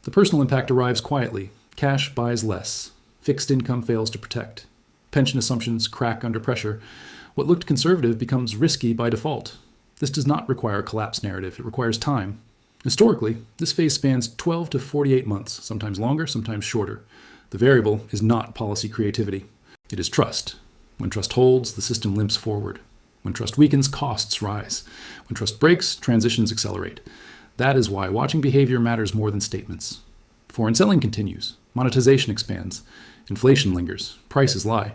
The personal impact arrives quietly. Cash buys less. Fixed income fails to protect. Pension assumptions crack under pressure. What looked conservative becomes risky by default. This does not require a collapse narrative. It requires time. Historically, this phase spans 12 to 48 months, sometimes longer, sometimes shorter. The variable is not policy creativity. It is trust. When trust holds, the system limps forward. When trust weakens, costs rise. When trust breaks, transitions accelerate. That is why watching behavior matters more than statements. Foreign selling continues. Monetization expands. Inflation lingers. Prices lie.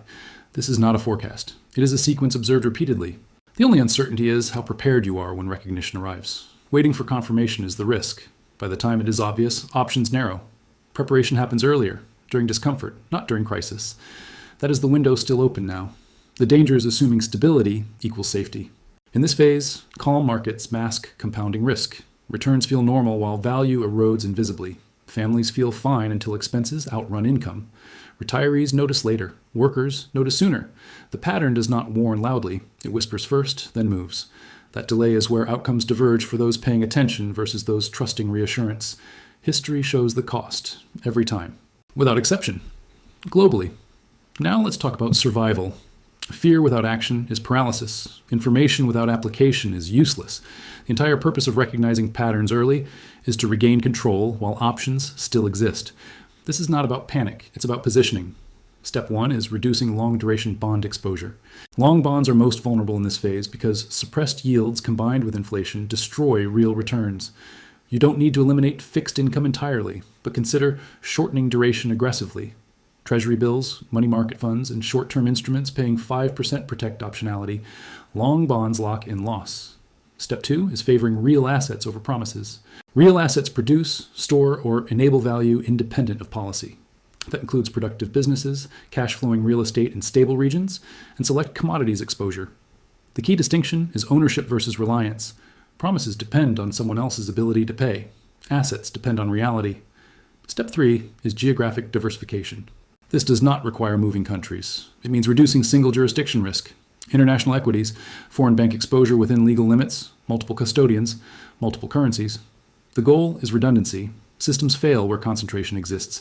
This is not a forecast. It is a sequence observed repeatedly. The only uncertainty is how prepared you are when recognition arrives. Waiting for confirmation is the risk. By the time it is obvious, options narrow. Preparation happens earlier, during discomfort, not during crisis. That is the window still open now. The danger is assuming stability equals safety. In this phase, calm markets mask compounding risk. Returns feel normal while value erodes invisibly. Families feel fine until expenses outrun income. Retirees notice later. Workers notice sooner. The pattern does not warn loudly. It whispers first, then moves. That delay is where outcomes diverge for those paying attention versus those trusting reassurance. History shows the cost, every time, without exception, globally. Now let's talk about survival. Fear without action is paralysis. Information without application is useless. The entire purpose of recognizing patterns early is to regain control while options still exist. This is not about panic, it's about positioning. Step 1 is reducing long-duration bond exposure. Long bonds are most vulnerable in this phase because suppressed yields combined with inflation destroy real returns. You don't need to eliminate fixed income entirely, but consider shortening duration aggressively. Treasury bills, money market funds, and short-term instruments paying 5% protect optionality. Long bonds lock in loss. Step 2 is favoring real assets over promises. Real assets produce, store, or enable value independent of policy. That includes productive businesses, cash-flowing real estate in stable regions, and select commodities exposure. The key distinction is ownership versus reliance. Promises depend on someone else's ability to pay. Assets depend on reality. Step 3 is geographic diversification. This does not require moving countries. It means reducing single jurisdiction risk. International equities, foreign bank exposure within legal limits, multiple custodians, multiple currencies. The goal is redundancy. Systems fail where concentration exists.